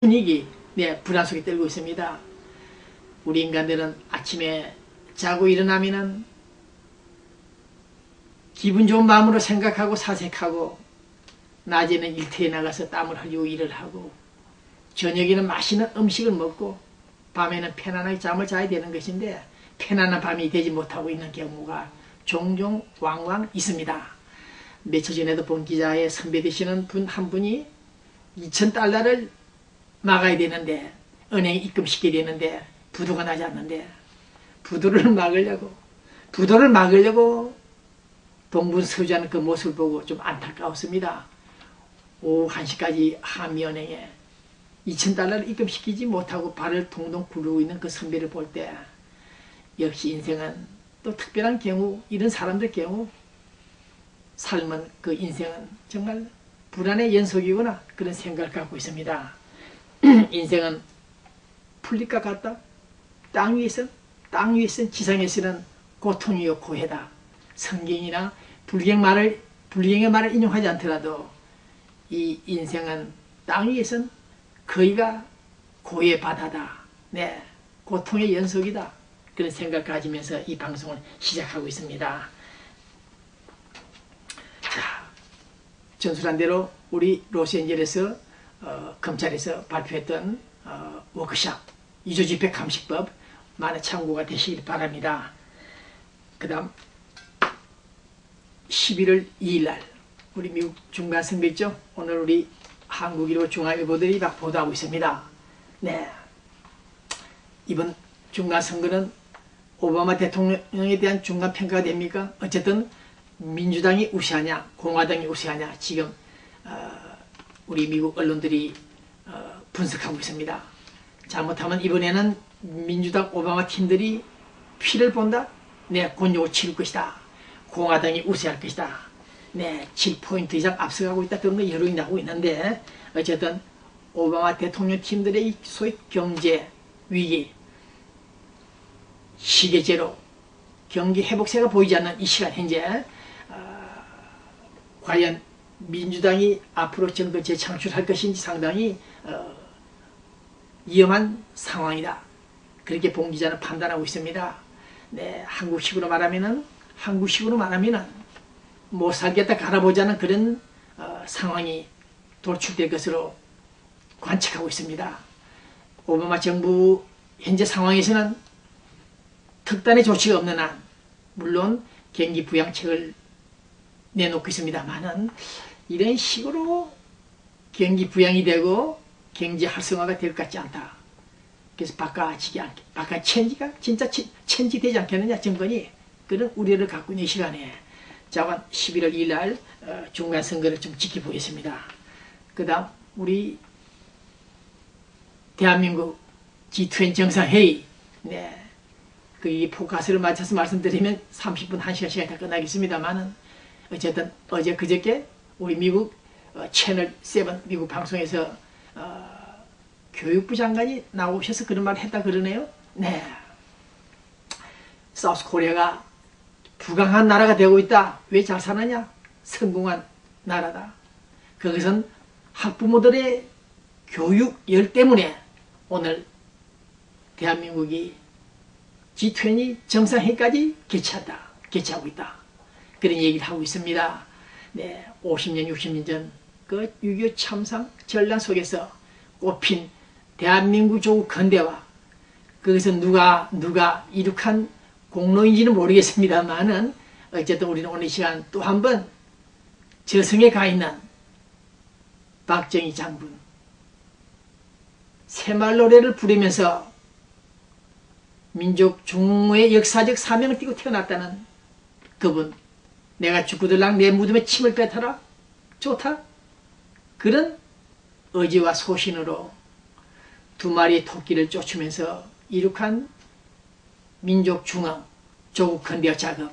분위기, 불안 속에 떨고 있습니다. 우리 인간들은 아침에 자고 일어나면은 기분 좋은 마음으로 생각하고 사색하고, 낮에는 일터에 나가서 땀을 흘리고 일을 하고, 저녁에는 맛있는 음식을 먹고, 밤에는 편안하게 잠을 자야 되는 것인데 편안한 밤이 되지 못하고 있는 경우가 종종 왕왕 있습니다. 며칠 전에도 본 기자의 선배 되시는 분 한 분이 2,000달러를 막아야 되는데, 은행에 입금시켜야 되는데 부도가 나지 않는데, 부도를 막으려고 동분서주하는 그 모습을 보고 좀 안타까웠습니다. 오후 1시까지 한미은행에 2,000달러를 입금시키지 못하고 발을 동동 구르고 있는 그 선배를 볼 때, 역시 인생은 또 특별한 경우, 이런 사람들 경우 삶은, 그 인생은 정말 불안의 연속이구나, 그런 생각을 갖고 있습니다. 인생은 풀잎과 같다. 땅 위에선 지상에서는 고통이요 고해다. 성경이나 불경의 말을 인용하지 않더라도 이 인생은 땅 위에선 거의가 고해 바다다. 고통의 연속이다. 그런 생각을 가지면서 이 방송을 시작하고 있습니다. 자, 전술한 대로 우리 로스앤젤레스 검찰에서 발표했던 워크샵 유조집회 감식법 많은 참고가 되시길 바랍니다. 그 다음 11월 2일날 우리 미국 중간선거 있죠? 오늘 우리 한국일보 중앙일보들이 막 보도하고 있습니다. 이번 중간선거는 오바마 대통령에 대한 중간평가가 됩니까? 어쨌든 민주당이 우세하냐 공화당이 우세하냐 지금 우리 미국 언론들이 분석하고 있습니다. 잘못하면 이번에는 민주당 오바마 팀들이 피를 본다? 곤욕을 치를 것이다. 공화당이 우세할 것이다. 7포인트 이상 앞서가고 있다. 그런 거 여론이 나오고 있는데, 어쨌든 오바마 대통령 팀들의 소위 경제 위기, 시계제로 경기 회복세가 보이지 않는 이 시간 현재 과연 민주당이 앞으로 정권 재창출할 것인지 상당히 위험한 상황이다. 그렇게 본 기자는 판단하고 있습니다. 한국식으로 말하면은 못 살겠다 갈아보자는 그런 상황이 도출될 것으로 관측하고 있습니다. 오바마 정부 현재 상황에서는 특단의 조치가 없는 한, 물론 경기 부양책을 내놓고 있습니다만은 이런 식으로 경기 부양이 되고 경제 활성화가 될 것 같지 않다. 그래서 바깥 체인지가 진짜 체인지 되지 않겠느냐, 정권이. 그런 우려를 갖고 있는 시간에 자관 11월 2일 날 중간선거를 좀 지켜보겠습니다. 그 다음 우리 대한민국 G20 정상회의, 그 포커스를 맞춰서 말씀드리면 30분 1시간이 다 끝나겠습니다만은, 어쨌든 어제 그저께 우리 미국 채널 7 미국 방송에서 교육부 장관이 나오셔서 그런 말을 했다 그러네요. 사우스 코리아가 부강한 나라가 되고 있다. 왜 잘 사느냐? 성공한 나라다. 그것은 학부모들의 교육열 때문에 오늘 대한민국이 G20 정상회의까지 개최하고 있다. 그런 얘기를 하고 있습니다. 50년, 60년 전 그 6.25 참상 전란 속에서 꼽힌 대한민국 조국 건대와, 거기서 누가 이룩한 공로인지는 모르겠습니다만은, 어쨌든 우리는 오늘 이 시간 또 한 번 저승에 가 있는 박정희 장군 새마을 노래를 부르면서 민족 중흥의 역사적 사명을 띠고 태어났다는 그분, 내가 죽고들랑 내 무덤에 침을 뱉어라, 좋다. 그런 의지와 소신으로 두 마리의 토끼를 쫓으면서 이룩한 민족 중흥, 조국 건대화 작업,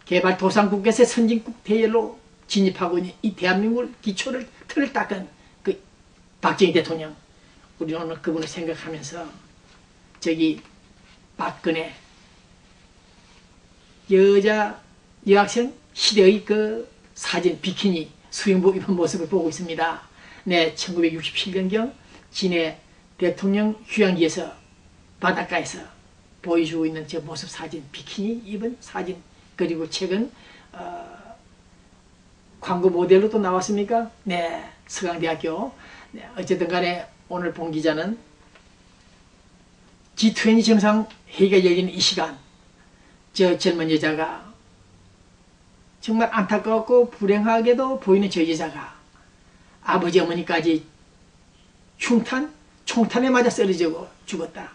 개발도상국에서의 선진국 대열로 진입하고 있는 이 대한민국을 틀을 닦은 그 박정희 대통령, 우리는 오늘 그분을 생각하면서 저기 박근혜 여학생 시대의 그 사진, 비키니 수영복 입은 모습을 보고 있습니다. 1967년경 진해 대통령 휴양지에서 바닷가에서 보여주고 있는 저 모습 사진, 비키니 입은 사진, 그리고 최근 광고 모델로 또 나왔습니까? 네, 서강대학교. 네, 어쨌든 간에 오늘 본 기자는 G20 정상회의가 열리는 이 시간 저 젊은 여자가 정말 안타깝고 불행하게도 보이는 저 여자가 아버지 어머니까지 총탄에 맞아 쓰러지고 죽었다.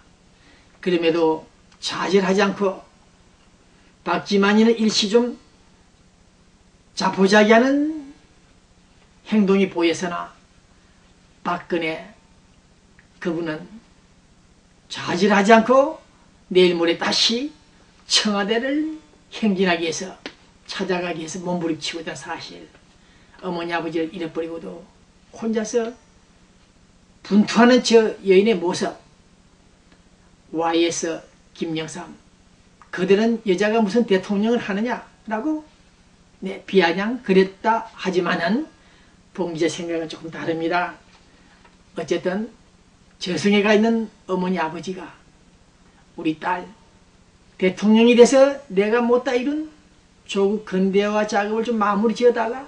그럼에도 좌절하지 않고 박지만이는 일시 좀 자포자기하는 행동이 보여서나 박근혜 그분은 좌절하지 않고 내일 모레 다시 청와대를 행진하기 위해서 찾아가기 위해서 몸부림치고 있다는 사실, 어머니 아버지를 잃어버리고도 혼자서 분투하는 저 여인의 모습, YS 김영삼, 그들은 여자가 무슨 대통령을 하느냐라고 비아냥 그랬다 하지만은 봉기자 생각은 조금 다릅니다. 어쨌든 저승에 가 있는 어머니 아버지가 우리 딸 대통령이 돼서 내가 못다 이룬 조국 근대화 작업을 좀 마무리 지어달라,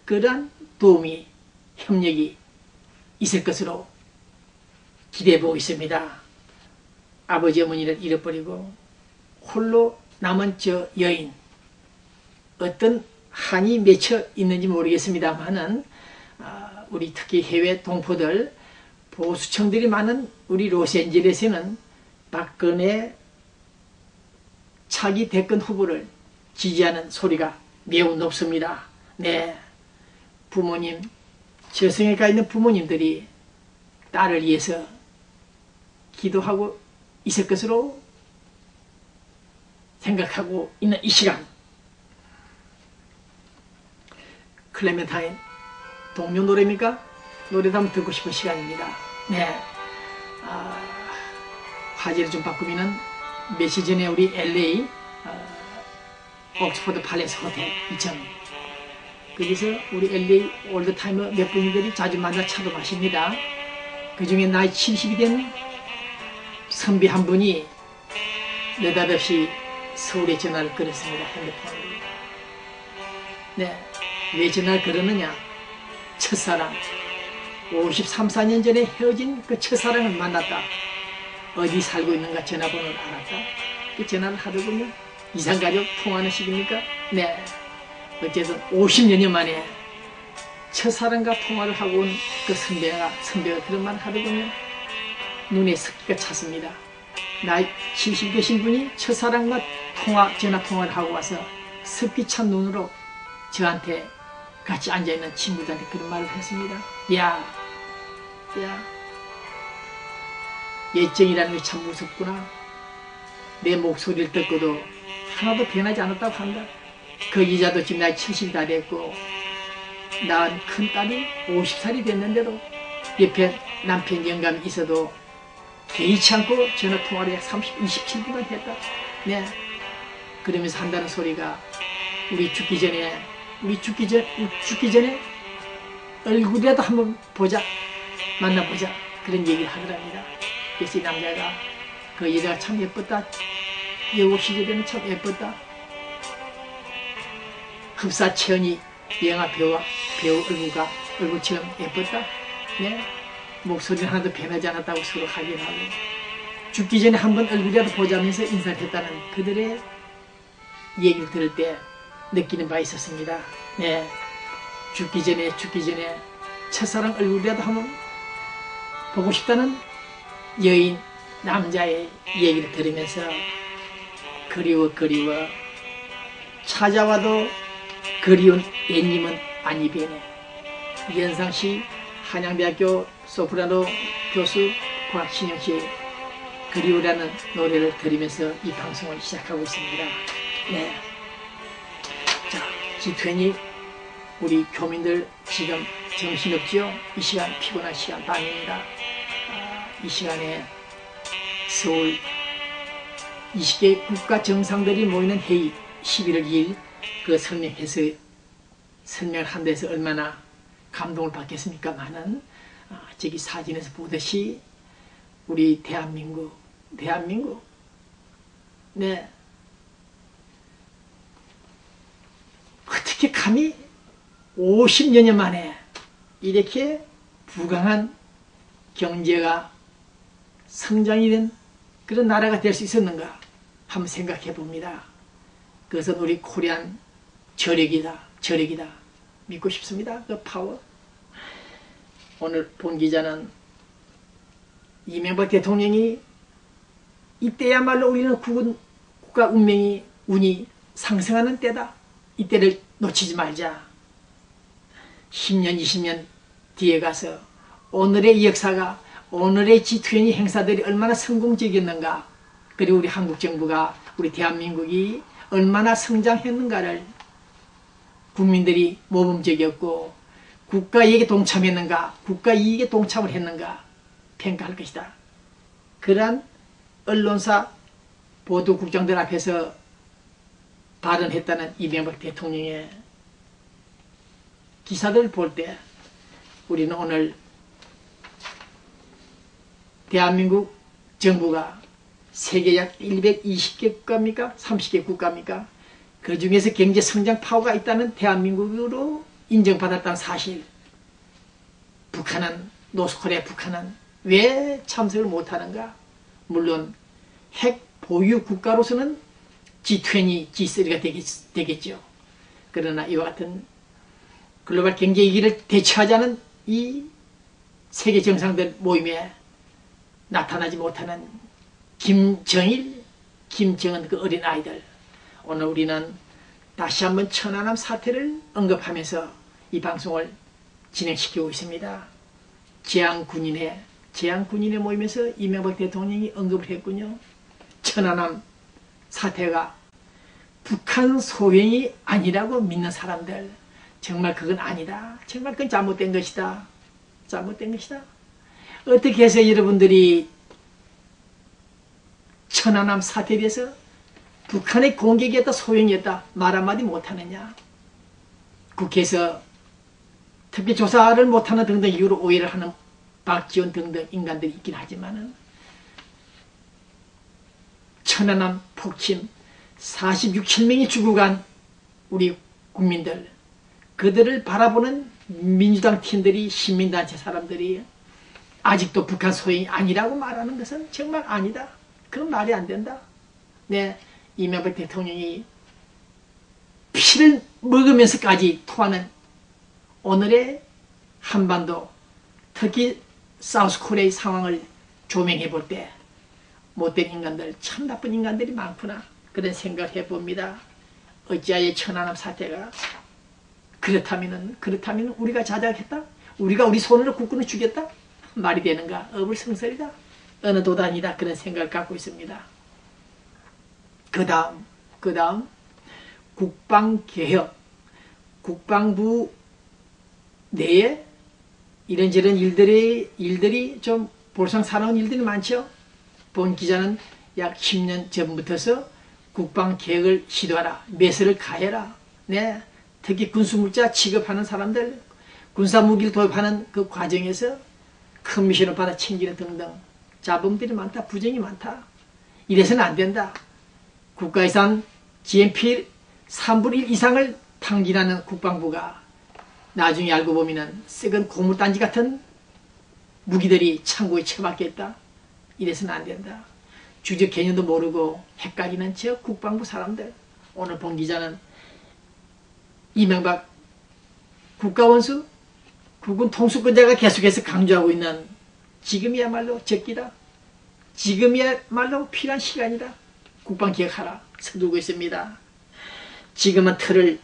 그러한 도움이 협력이 있을 것으로 기대해보고 있습니다. 아버지 어머니를 잃어버리고 홀로 남은 저 여인, 어떤 한이 맺혀 있는지 모르겠습니다만은 우리 특히 해외 동포들, 보수층들이 많은 우리 로스앤젤레스에는 박근혜 차기 대권 후보를 지지하는 소리가 매우 높습니다. 네, 부모님, 저승에 가 있는 부모님들이 딸을 위해서 기도하고 있을 것으로 생각하고 있는 이 시간, 클레멘타인 동료 노래입니까? 노래도 한번 듣고 싶은 시간입니다. 네, 화제를 좀 바꾸면은 며칠 전에 우리 LA 옥스퍼드 팔레스 호텔 2층, 거기서 우리 LA 올드타이머 몇 분들이 자주 만나 차도 마십니다. 그 중에 나이 70이 된 선비 한 분이 느닷없이 서울에 전화를 걸었습니다. 핸드폰으로. 네, 왜 전화를 걸었느냐? 첫사랑, 53, 4년 전에 헤어진 그 첫사랑을 만났다. 어디 살고 있는가 전화번호를 알았다. 그 전화를 하더군요. 이상가족 통화하는 식입니까? 네, 어쨌든 50년여 만에 첫사랑과 통화를 하고 온 그 선배가 그런 말을 하더군요. 눈에 습기가 찼습니다. 나이 70 되신 분이 첫사랑과 전화 통화를 하고 와서 습기 찬 눈으로 저한테 같이 앉아있는 친구들한테 그런 말을 했습니다. 야, 예정이라는 게 참 무섭구나. 내 목소리를 듣고도 하나도 변하지 않았다고 한다. 그 여자도 지금 나이 70이 다 됐고 낳은 큰딸이 50살이 됐는데도 옆에 남편 영감이 있어도 개의치 않고 전화통화를 27분간 했다. 네, 그러면서 한다는 소리가 우리 죽기 전에 얼굴이라도 한번 보자, 만나보자, 그런 얘기를 하더랍니다. 그래서 이 남자가 그 여자가 참 예뻤다, 여고 시절에는 참 예뻤다, 흡사천이 영화 배우 얼굴처럼 예뻤다. 네, 목소리는 하나도 변하지 않았다고 서로 확인하고 죽기 전에 한번 얼굴이라도 보자면서 인사를 했다는 그들의 얘기를 들을 때 느끼는 바 있었습니다. 네, 죽기 전에 첫사랑 얼굴이라도 한번 보고 싶다는 여인, 남자의 얘기를 들으면서 그리워 찾아와도 그리운 옛님은 아니 베네. 이현상씨 한양대학교 소프라노 교수 곽신영씨의 그리우라는 노래를 들으면서 이 방송을 시작하고 있습니다. 네, 자, G20 우리 교민들 지금 정신없죠? 이 시간 피곤한 시간 밤입니다. 이 시간에 서울 20개 국가 정상들이 모이는 회의 11월 2일 그 설명한 데서 얼마나 감동을 받겠습니까만은 저기 사진에서 보듯이 우리 대한민국 네 어떻게 감히 50여년 만에 이렇게 부강한 경제가 성장이 된 그런 나라가 될 수 있었는가 한번 생각해 봅니다. 그것은 우리 코리안 저력이다. 믿고 싶습니다. 그 파워. 오늘 본 기자는 이명박 대통령이 이때야말로 우리는 국가 운이 상승하는 때다. 이때를 놓치지 말자. 10년, 20년 뒤에 가서 오늘의 역사가 오늘의 G20 행사들이 얼마나 성공적이었는가, 그리고 우리 한국 정부가 우리 대한민국이 얼마나 성장했는가를 국민들이 모범적이었고 국가 이익에 동참했는가, 국가 이익에 동참을 했는가 평가할 것이다. 그러한 언론사 보도국장들 앞에서 발언했다는 이명박 대통령의 기사들을 볼 때 우리는 오늘 대한민국 정부가 세계 약 120개 국가입니까? 30개 국가입니까? 그 중에서 경제 성장 파워가 있다는 대한민국으로 인정받았다는 사실. 노스코리아 북한은 왜 참석을 못하는가? 물론 핵 보유 국가로서는 G20, G3가 되겠죠. 그러나 이와 같은 글로벌 경제 위기를 대처하자는 이 세계 정상들 모임에 나타나지 못하는 김정일, 김정은 그 어린 아이들. 오늘 우리는 다시 한번 천안함 사태를 언급하면서 이 방송을 진행시키고 있습니다. 재앙군인의 모임에서 이명박 대통령이 언급을 했군요. 천안함 사태가 북한 소행이 아니라고 믿는 사람들, 정말 그건 아니다. 정말 그건 잘못된 것이다. 어떻게 해서 여러분들이 천안함 사태에 대해서 북한의 공격이었다, 소행이었다 말 한마디 못하느냐. 국회에서 특히 조사를 못하는 등등 이유로 오해를 하는 박지원 등등 인간들이 있긴 하지만은 천안함 폭침 46, 7명이 죽어간 우리 국민들, 그들을 바라보는 민주당 팀들이, 시민단체 사람들이 아직도 북한 소행이 아니라고 말하는 것은 정말 아니다. 그건 말이 안 된다. 네, 이명박 대통령이 피를 먹으면서까지 토하는 오늘의 한반도, 특히 사우스코리아의 상황을 조명해 볼 때 못된 인간들, 참 나쁜 인간들이 많구나, 그런 생각을 해봅니다. 어찌하여 천안함 사태가 그렇다면 우리가 자작했다? 우리가 우리 손으로 국군을 죽였다? 말이 되는가? 어불성설이다. 어느 도단이다. 그런 생각을 갖고 있습니다. 그 다음 국방개혁, 국방부 내에 이런저런 일들이 좀 볼상사나운 일들이 많죠. 본 기자는 약 10년 전부터서 국방개혁을 시도하라, 매설을 가해라. 네, 특히 군수물자 취급하는 사람들, 군사무기를 도입하는 그 과정에서 커미션을 받아 챙기는 등등 잡음들이 많다, 부정이 많다. 이래서는 안 된다. 국가예산 GNP 3분의 1 이상을 탕진하는 국방부가 나중에 알고 보면은 썩은 고물단지 같은 무기들이 창고에 처박혀 있다. 이래서는 안 된다. 주적 개념도 모르고 헷갈리는 저 국방부 사람들. 오늘 본 기자는 이명박 국가원수, 국군 통수권자가 계속해서 강조하고 있는 지금이야말로 적기다. 지금이야말로 필요한 시간이다. 국방개혁하라 서두르고 있습니다. 지금은 틀을